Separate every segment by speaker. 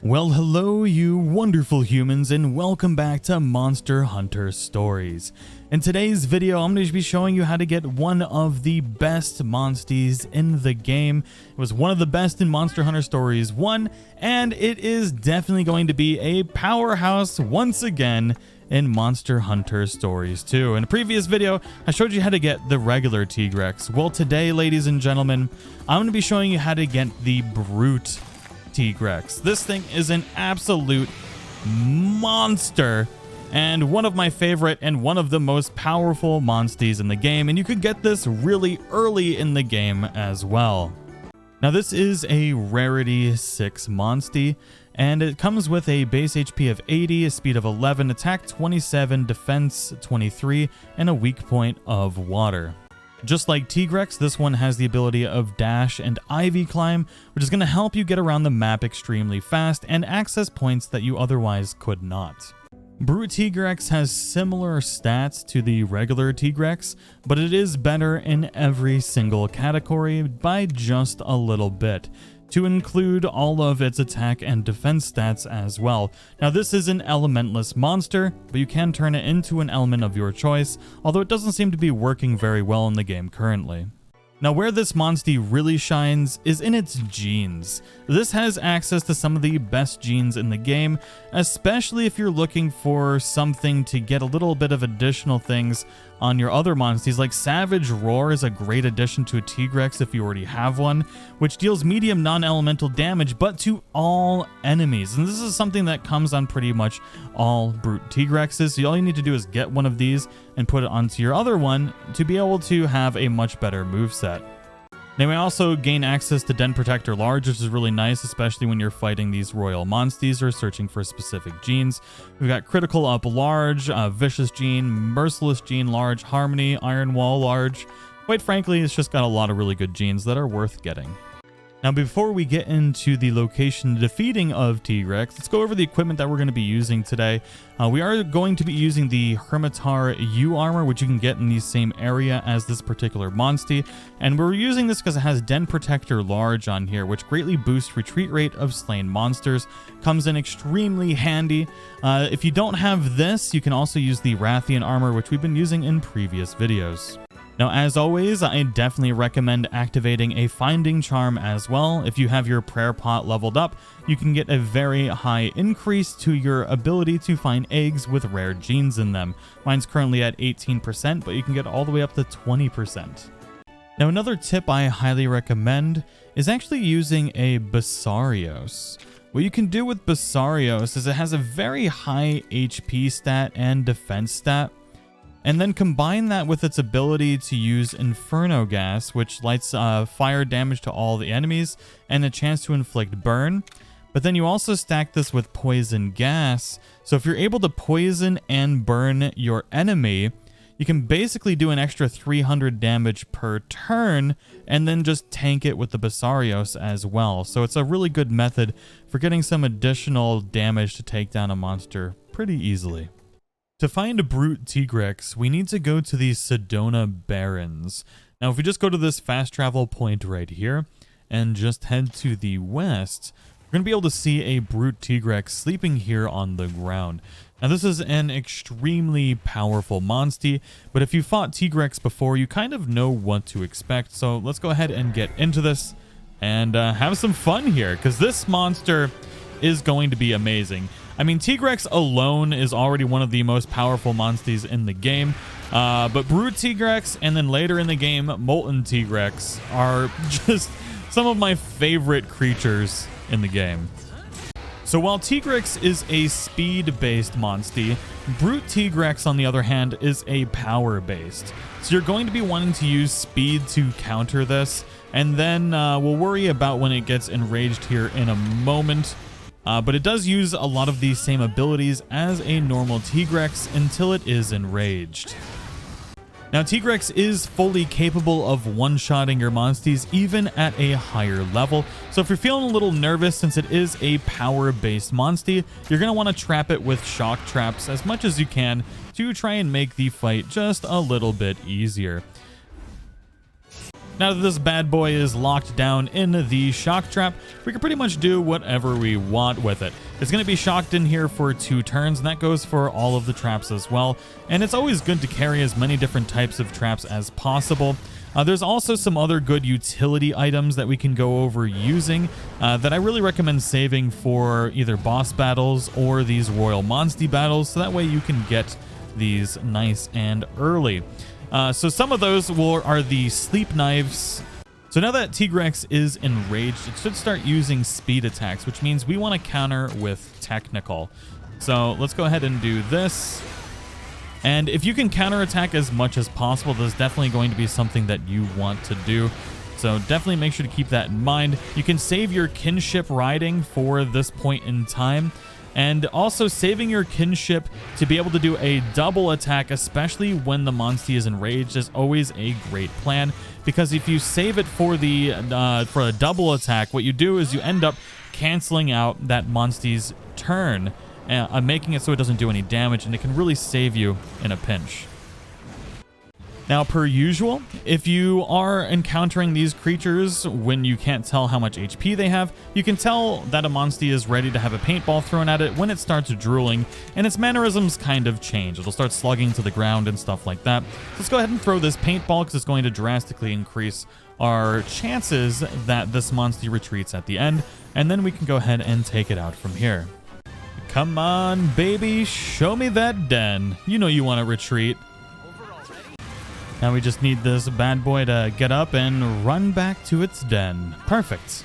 Speaker 1: Well, hello you wonderful humans, and welcome back to Monster Hunter Stories. In today's video, I'm going to be showing you how to get one of the best Monsties in the game. It was one of the best in Monster Hunter Stories 1, and it is definitely going to be a powerhouse once again in Monster Hunter Stories 2. In a previous video, I showed you how to get the regular Tigrex. Well, today, ladies and gentlemen, I'm going to be showing you how to get the Brute Tigrex. This thing is an absolute monster and one of my favorite and one of the most powerful Monsties in the game, and you could get this really early in the game as well. Now this is a rarity 6 Monstie, and it comes with a base HP of 80, a speed of 11, attack 27, defense 23, and a weak point of water. Just like Tigrex, this one has the ability of Dash and Ivy Climb, which is going to help you get around the map extremely fast and access points that you otherwise could not. Brute Tigrex has similar stats to the regular Tigrex, but it is better in every single category by just a little bit, to include all of its attack and defense stats as well. Now this is an elementless monster, but you can turn it into an element of your choice, although it doesn't seem to be working very well in the game currently. Now where this Monstie really shines is in its genes. This has access to some of the best genes in the game, especially if you're looking for something to get a little bit of additional things on your other Monsties. Like Savage Roar is a great addition to a Tigrex if you already have one, which deals medium non-elemental damage but to all enemies. And this is something that comes on pretty much all Brute Tigrexes, so all you need to do is get one of these and put it onto your other one to be able to have a much better moveset. Now we also gain access to Den Protector Large, which is really nice, especially when you're fighting these Royal Monsties or searching for specific genes. We've got Critical Up Large, Vicious Gene, Merciless Gene Large, Harmony, Iron Wall Large. Quite frankly, it's just got a lot of really good genes that are worth getting. Now before we get into the location defeating of Tigrex, let's go over the equipment that we're going to be using today. We are going to be using the Hermitar U armor, which you can get in the same area as this particular Monstie, and we're using this because it has Den Protector Large on here, which greatly boosts retreat rate of slain monsters. Comes in extremely handy. If you don't have this, you can also use the Rathian armor, which we've been using in previous videos. Now, as always, I definitely recommend activating a Finding Charm as well. If you have your prayer pot leveled up, you can get a very high increase to your ability to find eggs with rare genes in them. Mine's currently at 18%, but you can get all the way up to 20%. Now, another tip I highly recommend is actually using a Basarios. What you can do with Basarios is it has a very high HP stat and defense stat, and then combine that with its ability to use Inferno Gas, which lights fire damage to all the enemies and a chance to inflict burn. But then you also stack this with Poison Gas, so if you're able to poison and burn your enemy, you can basically do an extra 300 damage per turn and then just tank it with the Basarios as well. So it's a really good method for getting some additional damage to take down a monster pretty easily. To find a Brute Tigrex, we need to go to the Sedona Barrens. Now, if we just go to this fast travel point right here and just head to the west, we're going to be able to see a Brute Tigrex sleeping here on the ground. Now, this is an extremely powerful Monstie, but if you fought Tigrex before, you kind of know what to expect. So let's go ahead and get into this and have some fun here, because this monster is going to be amazing. I mean, Tigrex alone is already one of the most powerful Monsties in the game, but Brute Tigrex and then later in the game, Molten Tigrex are just some of my favorite creatures in the game. So while Tigrex is a speed-based Monstie, Brute Tigrex, on the other hand, is a power-based. So you're going to be wanting to use speed to counter this, and then we'll worry about when it gets enraged here in a moment. But it does use a lot of these same abilities as a normal Tigrex until it is enraged. Now, Tigrex is fully capable of one-shotting your Monsties even at a higher level. So if you're feeling a little nervous since it is a power-based Monstie, you're going to want to trap it with shock traps as much as you can to try and make the fight just a little bit easier. Now that this bad boy is locked down in the shock trap, we can pretty much do whatever we want with it. It's going to be shocked in here for 2 turns, and that goes for all of the traps as well. And it's always good to carry as many different types of traps as possible. There's also some other good utility items that we can go over using that I really recommend saving for either boss battles or these Royal Monstie battles, so that way you can get these nice and early. So some of those are the sleep knives. So now that Tigrex is enraged, it should start using speed attacks, which means we want to counter with technical. So let's go ahead and do this. And if you can counterattack as much as possible, that's definitely going to be something that you want to do. So definitely make sure to keep that in mind. You can save your kinship riding for this point in time. And also saving your kinship to be able to do a double attack, especially when the Monstie is enraged, is always a great plan. Because if you save it for a double attack, what you do is you end up canceling out that Monstie's turn, making it so it doesn't do any damage, and it can really save you in a pinch. Now, per usual, if you are encountering these creatures when you can't tell how much HP they have, you can tell that a Monstie is ready to have a paintball thrown at it when it starts drooling, and its mannerisms kind of change. It'll start slugging to the ground and stuff like that. Let's go ahead and throw this paintball because it's going to drastically increase our chances that this Monstie retreats at the end, and then we can go ahead and take it out from here. Come on, baby, show me that den. You know you want to retreat. Now we just need this bad boy to get up and run back to its den. Perfect.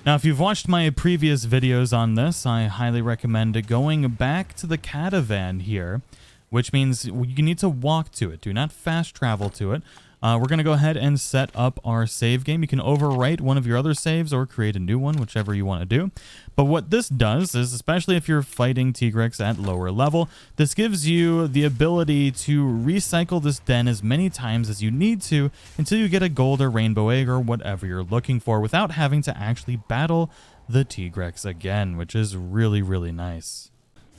Speaker 1: Now, if you've watched my previous videos on this, I highly recommend going back to the catavan here, which means you need to walk to it. Do not fast travel to it. We're going to go ahead and set up our save game. You can overwrite one of your other saves or create a new one, whichever you want to do. But what this does is, especially if you're fighting Tigrex at lower level, this gives you the ability to recycle this den as many times as you need to until you get a gold or rainbow egg or whatever you're looking for without having to actually battle the Tigrex again, which is really, really nice.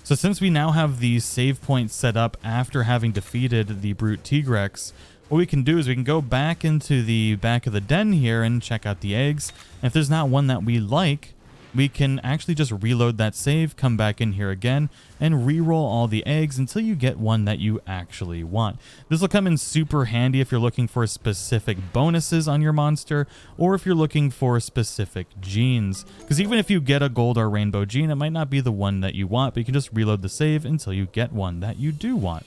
Speaker 1: So since we now have the save point set up after having defeated the brute Tigrex, what we can do is we can go back into the back of the den here and check out the eggs. And if there's not one that we like, we can actually just reload that save, come back in here again, and re-roll all the eggs until you get one that you actually want. This will come in super handy if you're looking for specific bonuses on your monster, or if you're looking for specific genes. Because even if you get a gold or rainbow gene, it might not be the one that you want, but you can just reload the save until you get one that you do want.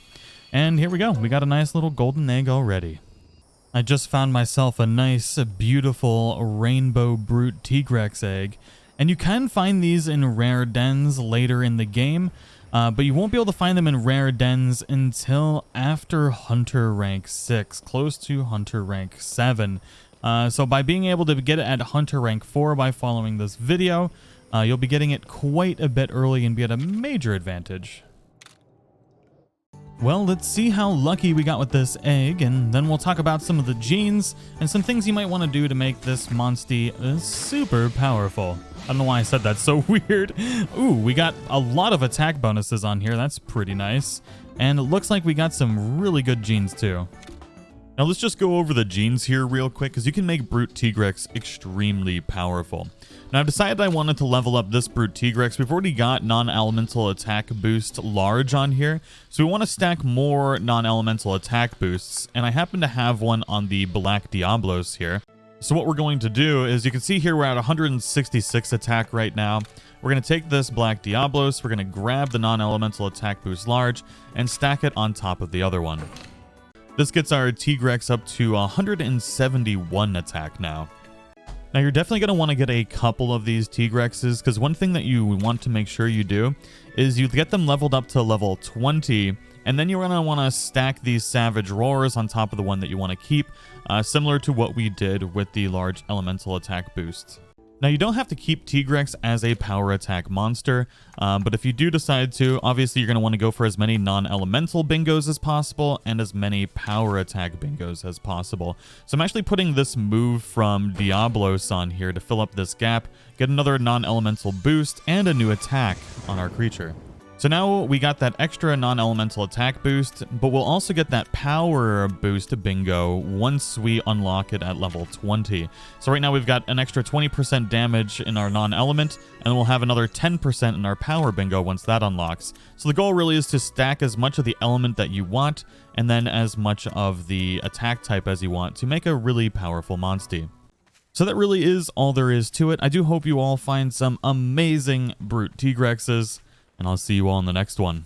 Speaker 1: And here we go. We got a nice little golden egg already. I just found myself a nice, beautiful rainbow brute Tigrex egg. And you can find these in rare dens later in the game, but you won't be able to find them in rare dens until after Hunter rank 6, close to Hunter rank 7. So by being able to get it at Hunter rank 4 by following this video, you'll be getting it quite a bit early and be at a major advantage. Well, let's see how lucky we got with this egg, and then we'll talk about some of the genes and some things you might want to do to make this Monstie super powerful. I don't know why I said that so weird. Ooh, we got a lot of attack bonuses on here. That's pretty nice. And it looks like we got some really good genes too. Now let's just go over the genes here real quick, because you can make Brute Tigrex extremely powerful. Now I've decided I wanted to level up this Brute Tigrex. We've already got non-elemental attack boost large on here, so we want to stack more non-elemental attack boosts, and I happen to have one on the Black Diablos here. So what we're going to do is, you can see here we're at 166 attack right now. We're going to take this Black Diablos, we're going to grab the non-elemental attack boost large, and stack it on top of the other one. This gets our Tigrex up to 171 attack now. Now you're definitely going to want to get a couple of these Tigrexes, because one thing that you want to make sure you do is you get them leveled up to level 20, and then you're going to want to stack these Savage Roars on top of the one that you want to keep, similar to what we did with the large elemental attack boost. Now you don't have to keep Tigrex as a power attack monster, but if you do decide to, obviously you're going to want to go for as many non-elemental bingos as possible and as many power attack bingos as possible. So I'm actually putting this move from Diablos on here to fill up this gap, get another non-elemental boost and a new attack on our creature. So now we got that extra non-elemental attack boost, but we'll also get that power boost bingo once we unlock it at level 20. So right now we've got an extra 20% damage in our non-element, and we'll have another 10% in our power bingo once that unlocks. So the goal really is to stack as much of the element that you want, and then as much of the attack type as you want to make a really powerful Monstie. So that really is all there is to it. I do hope you all find some amazing Brute Tigrexes, and I'll see you all in the next one.